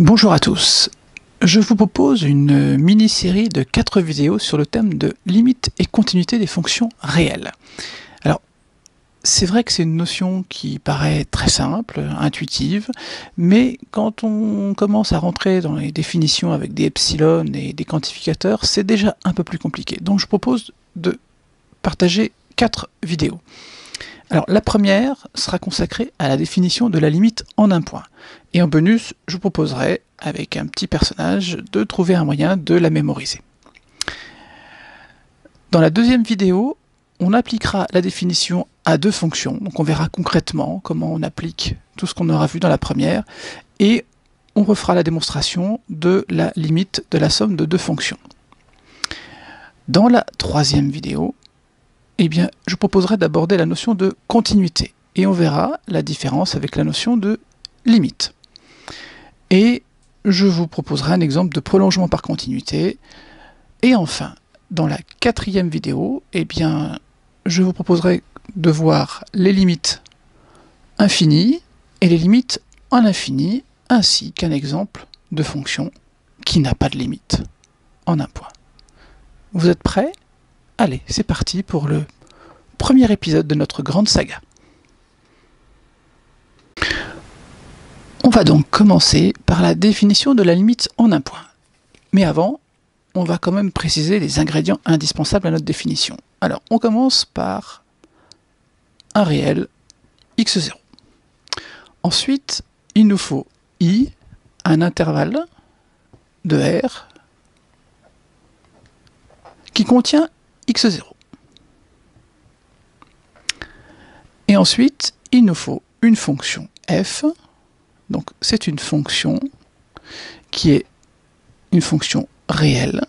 Bonjour à tous, je vous propose une mini-série de 4 vidéos sur le thème de limite et continuité des fonctions réelles. Alors, c'est vrai que c'est une notion qui paraît très simple, intuitive, mais quand on commence à rentrer dans les définitions avec des epsilon et des quantificateurs, c'est déjà un peu plus compliqué. Donc je propose de partager 4 vidéos. Alors la première sera consacrée à la définition de la limite en un point. Et en bonus, je vous proposerai, avec un petit personnage, de trouver un moyen de la mémoriser. Dans la deuxième vidéo, on appliquera la définition à 2 fonctions. Donc on verra concrètement comment on applique tout ce qu'on aura vu dans la première. Et on refera la démonstration de la limite de la somme de 2 fonctions. Dans la troisième vidéo, eh bien, je proposerai d'aborder la notion de continuité, et on verra la différence avec la notion de limite. Et je vous proposerai un exemple de prolongement par continuité. Et enfin, dans la quatrième vidéo, eh bien, je vous proposerai de voir les limites infinies et les limites en infini, ainsi qu'un exemple de fonction qui n'a pas de limite en un point. Vous êtes prêts ? Allez, c'est parti pour le premier épisode de notre grande saga. On va donc commencer par la définition de la limite en un point. Mais avant, on va quand même préciser les ingrédients indispensables à notre définition. Alors, on commence par un réel x0. Ensuite, il nous faut i, un intervalle de R qui contient x0. Et ensuite, il nous faut une fonction f. Donc, c'est une fonction qui est une fonction réelle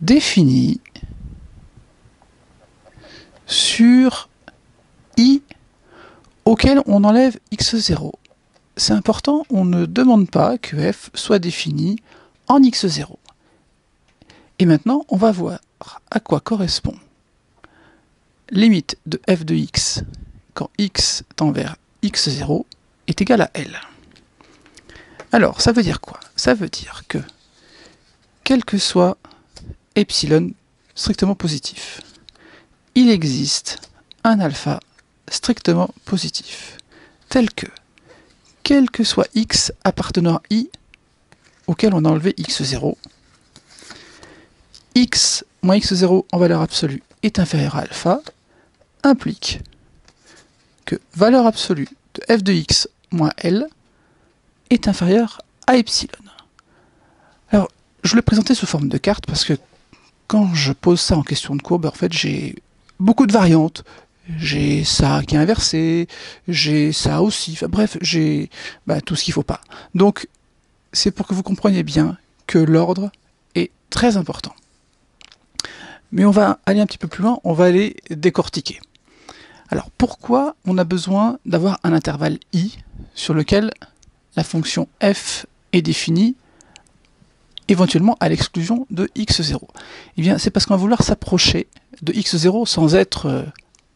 définie sur i auquel on enlève x0. C'est important, on ne demande pas que f soit défini en x0. Et maintenant, on va voir à quoi correspond limite de f de x quand x tend vers x0 est égal à L. Alors, ça veut dire quoi? Ça veut dire que, quel que soit epsilon strictement positif, il existe un alpha strictement positif, tel que, quel que soit x appartenant à i, auquel on a enlevé x0, x moins x0 en valeur absolue est inférieur à alpha, implique que valeur absolue de f de x moins L est inférieure à epsilon. Alors, je l'ai présenté sous forme de carte parce que quand je pose ça en question de courbe, en fait, j'ai beaucoup de variantes. J'ai ça qui est inversé, j'ai ça aussi, enfin bref, j'ai tout ce qu'il ne faut pas. Donc, c'est pour que vous compreniez bien que l'ordre est très important. Mais on va aller un petit peu plus loin, on va aller décortiquer. Alors, pourquoi on a besoin d'avoir un intervalle i sur lequel la fonction f est définie éventuellement à l'exclusion de x0? Eh bien, c'est parce qu'on va vouloir s'approcher de x0 sans être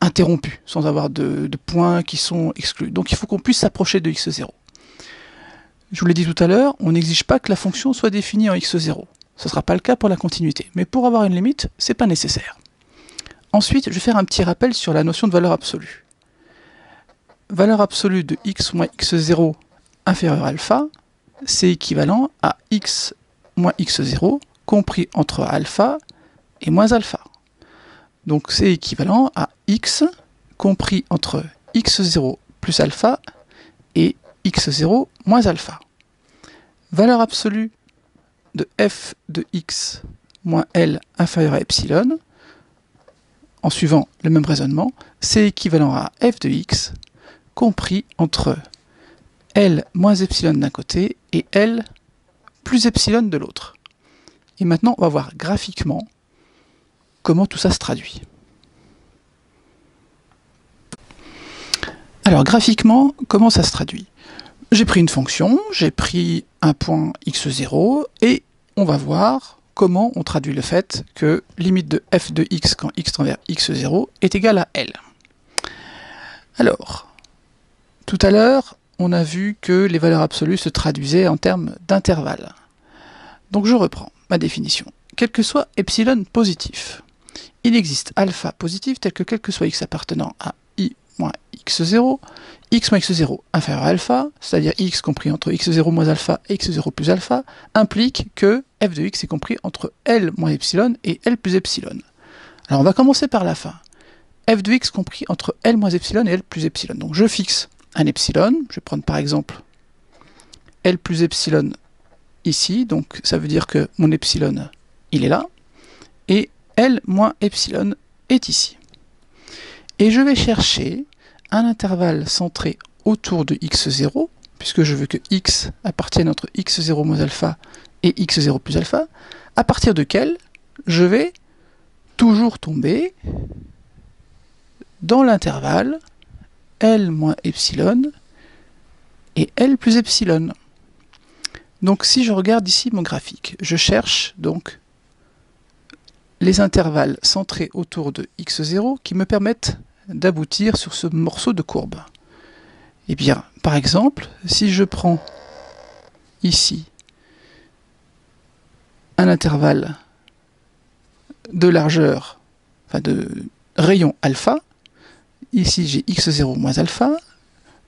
interrompu, sans avoir de points qui sont exclus. Donc, il faut qu'on puisse s'approcher de x0. Je vous l'ai dit tout à l'heure, on n'exige pas que la fonction soit définie en x0. Ce ne sera pas le cas pour la continuité. Mais pour avoir une limite, ce n'est pas nécessaire. Ensuite, je vais faire un petit rappel sur la notion de valeur absolue. Valeur absolue de x moins x0 inférieur à alpha, c'est équivalent à x moins x0 compris entre alpha et moins alpha. Donc c'est équivalent à x compris entre x0 plus alpha et x0 moins alpha. Valeur absolue de f de x moins L inférieur à epsilon, en suivant le même raisonnement, c'est équivalent à f de x compris entre L moins epsilon d'un côté et L plus epsilon de l'autre. Et maintenant, on va voir graphiquement comment tout ça se traduit. Alors, graphiquement, comment ça se traduit? J'ai pris une fonction, j'ai pris un point x0, et on va voir comment on traduit le fait que limite de f de x quand x tend vers x0 est égale à L. Alors, tout à l'heure, on a vu que les valeurs absolues se traduisaient en termes d'intervalle. Donc je reprends ma définition. Quel que soit epsilon positif, il existe alpha positif tel que quel que soit x appartenant à i moins x0, x moins x0 inférieur à alpha, c'est-à-dire x compris entre x0 moins alpha et x0 plus alpha, implique que f de x est compris entre L moins epsilon et L plus epsilon. Alors on va commencer par la fin. F de x compris entre L moins epsilon et L plus epsilon. Donc je fixe un epsilon, je vais prendre par exemple L plus epsilon ici, donc ça veut dire que mon epsilon, il est là, et L moins epsilon est ici. Et je vais chercher un intervalle centré autour de x0, puisque je veux que x appartienne entre x0 moins alpha et x0 plus alpha, à partir duquel je vais toujours tomber dans l'intervalle L moins epsilon et L plus epsilon. Donc si je regarde ici mon graphique, je cherche donc les intervalles centrés autour de x0 qui me permettent d'aboutir sur ce morceau de courbe. Et bien, par exemple, si je prends ici un intervalle de largeur, enfin de rayon alpha, ici j'ai x0 moins alpha,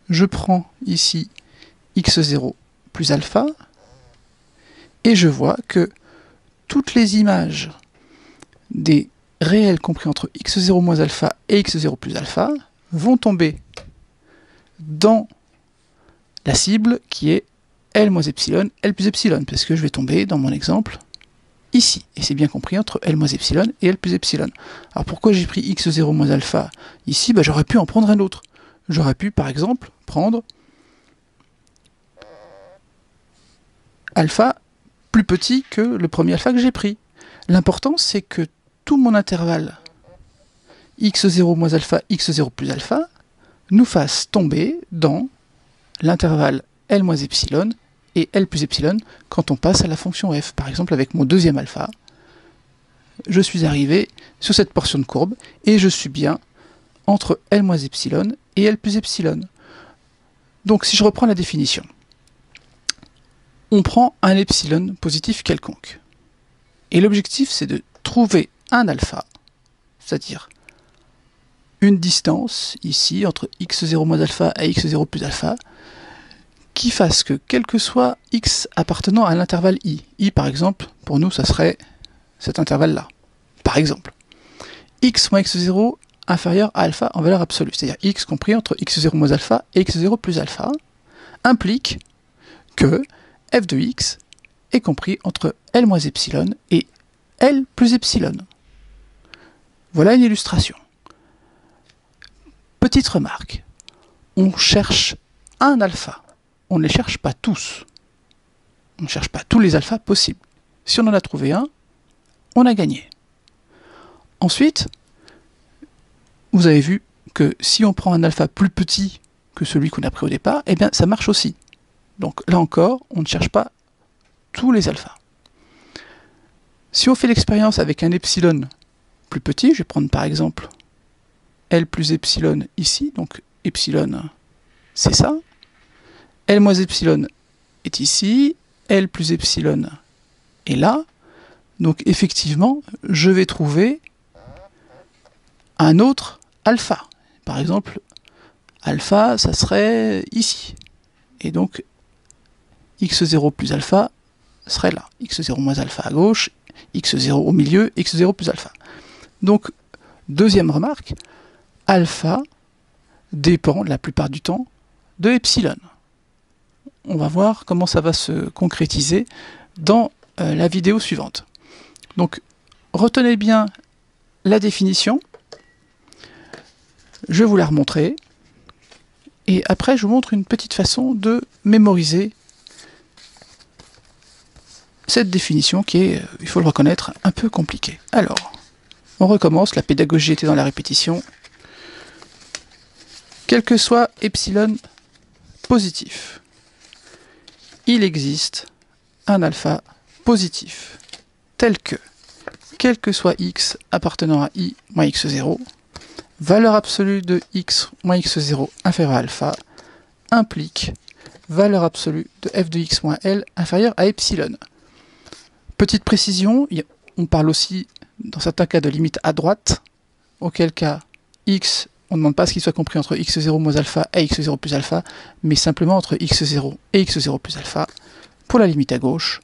je prends ici x0 plus alpha, et je vois que toutes les images des réels compris entre x0 moins alpha et x0 plus alpha vont tomber dans la cible qui est L moins epsilon, L plus epsilon, parce que je vais tomber dans mon exemple ici, et c'est bien compris entre L moins epsilon et L plus epsilon. Alors pourquoi j'ai pris x0 moins alpha ici? J'aurais pu en prendre un autre. J'aurais pu par exemple prendre alpha plus petit que le premier alpha que j'ai pris. L'important c'est que tout mon intervalle x0 moins alpha, x0 plus alpha nous fasse tomber dans l'intervalle L moins epsilon et L plus epsilon quand on passe à la fonction f. Par exemple, avec mon deuxième alpha, je suis arrivé sur cette portion de courbe et je suis bien entre L moins epsilon et L plus epsilon. Donc si je reprends la définition, on prend un epsilon positif quelconque. Et l'objectif, c'est de trouver un alpha, c'est-à-dire une distance, ici, entre x0 moins alpha et x0 plus alpha, qui fasse que, quel que soit x appartenant à l'intervalle i, par exemple, pour nous, ça serait cet intervalle-là, par exemple, x moins x0 inférieur à alpha en valeur absolue, c'est-à-dire x compris entre x0 moins alpha et x0 plus alpha, implique que f de x est compris entre L moins epsilon et L plus epsilon. Voilà une illustration. Petite remarque, on cherche un alpha, on ne les cherche pas tous. On ne cherche pas tous les alphas possibles. Si on en a trouvé un, on a gagné. Ensuite, vous avez vu que si on prend un alpha plus petit que celui qu'on a pris au départ, eh bien ça marche aussi. Donc là encore, on ne cherche pas tous les alphas. Si on fait l'expérience avec un epsilon plus petit, je vais prendre par exemple L plus epsilon ici, donc epsilon c'est ça, L moins epsilon est ici, L plus epsilon est là, donc effectivement je vais trouver un autre alpha. Par exemple, alpha ça serait ici, et donc x0 plus alpha serait là, x0 moins alpha à gauche, x0 au milieu, x0 plus alpha. Donc, deuxième remarque, alpha dépend la plupart du temps de epsilon. On va voir comment ça va se concrétiser dans la vidéo suivante. Donc, retenez bien la définition. Je vais vous la remontrer. Et après, je vous montre une petite façon de mémoriser cette définition qui est, il faut le reconnaître, un peu compliquée. Alors, on recommence, la pédagogie était dans la répétition. Quel que soit epsilon positif, il existe un alpha positif, tel que, quel que soit x appartenant à i moins x0, valeur absolue de x moins x0 inférieure à alpha, implique valeur absolue de f de x moins L inférieure à epsilon. Petite précision, on parle aussi dans certains cas de limite à droite, auquel cas x, on ne demande pas ce qu'il soit compris entre x0 moins alpha et x0 plus alpha, mais simplement entre x0 et x0 plus alpha. Pour la limite à gauche,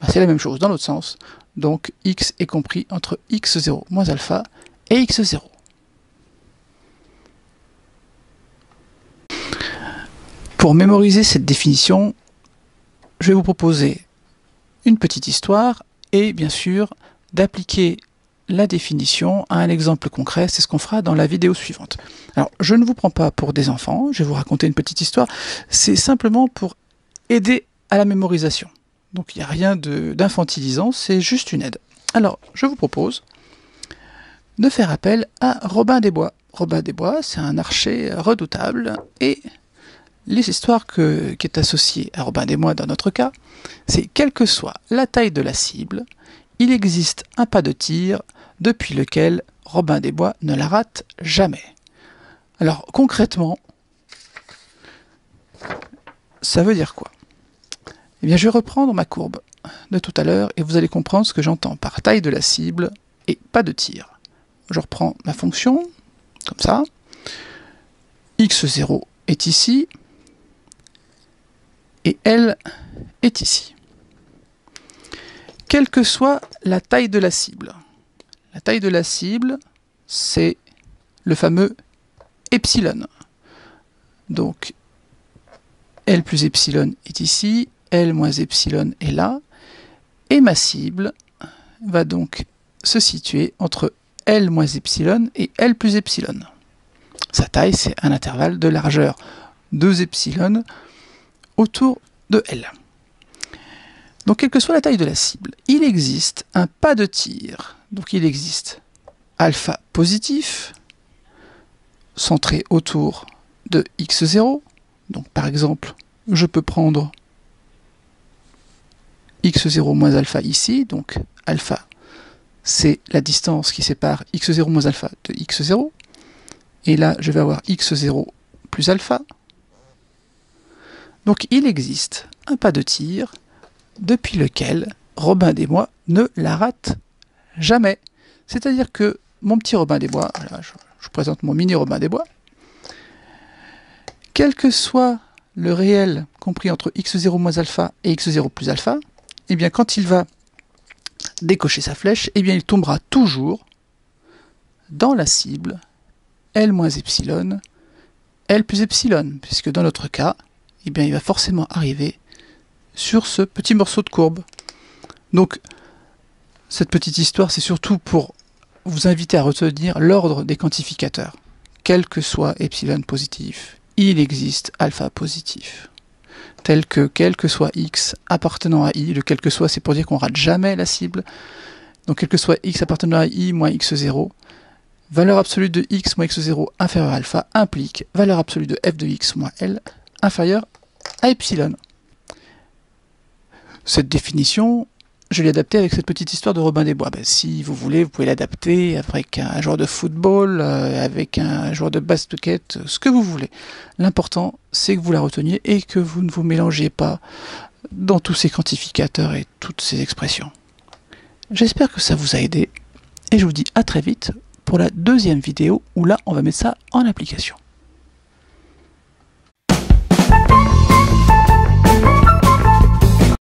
c'est la même chose dans l'autre sens, donc x est compris entre x0 moins alpha et x0. Pour mémoriser cette définition, je vais vous proposer une petite histoire et bien sûr d'appliquer la définition à un exemple concret. C'est ce qu'on fera dans la vidéo suivante. Alors, je ne vous prends pas pour des enfants, je vais vous raconter une petite histoire. C'est simplement pour aider à la mémorisation. Donc, il n'y a rien d'infantilisant, c'est juste une aide. Alors, je vous propose de faire appel à Robin des Bois. Robin des Bois, c'est un archer redoutable et les histoires qui est associée à Robin des Bois dans notre cas, c'est quelle que soit la taille de la cible, il existe un pas de tir depuis lequel Robin des Bois ne la rate jamais. Alors concrètement, ça veut dire quoi? Eh bien je vais reprendre ma courbe de tout à l'heure et vous allez comprendre ce que j'entends par taille de la cible et pas de tir. Je reprends ma fonction, comme ça, x0 est ici, et L est ici. Quelle que soit la taille de la cible, c'est le fameux epsilon. Donc, L plus epsilon est ici, L moins epsilon est là, et ma cible va donc se situer entre L moins epsilon et L plus epsilon. Sa taille, c'est un intervalle de largeur 2 epsilon autour de L. Donc, quelle que soit la taille de la cible, il existe un pas de tir. Donc, il existe alpha positif, centré autour de x0. Donc, par exemple, je peux prendre x0 moins alpha ici. Donc, alpha, c'est la distance qui sépare x0 moins alpha de x0. Et là, je vais avoir x0 plus alpha. Donc, il existe un pas de tir depuis lequel Robin des Bois ne la rate jamais. C'est-à-dire que mon petit Robin des Bois, voilà, je vous présente mon mini Robin des Bois, quel que soit le réel compris entre x0 moins alpha et x0 plus alpha, eh bien quand il va décocher sa flèche, eh bien il tombera toujours dans la cible L moins epsilon, L plus epsilon, puisque dans notre cas, eh bien il va forcément arriver sur ce petit morceau de courbe. Donc, cette petite histoire, c'est surtout pour vous inviter à retenir l'ordre des quantificateurs. Quel que soit epsilon positif, il existe alpha positif. Tel que quel que soit x appartenant à i, le quel que soit, c'est pour dire qu'on rate jamais la cible. Donc, quel que soit x appartenant à i moins x0, valeur absolue de x moins x0 inférieure à alpha implique valeur absolue de f de x moins L inférieure à epsilon. Cette définition, je l'ai adaptée avec cette petite histoire de Robin des Bois. Ben, si vous voulez, vous pouvez l'adapter avec un joueur de football, avec un joueur de basket, ce que vous voulez. L'important, c'est que vous la reteniez et que vous ne vous mélangez pas dans tous ces quantificateurs et toutes ces expressions. J'espère que ça vous a aidé et je vous dis à très vite pour la deuxième vidéo où là, on va mettre ça en application.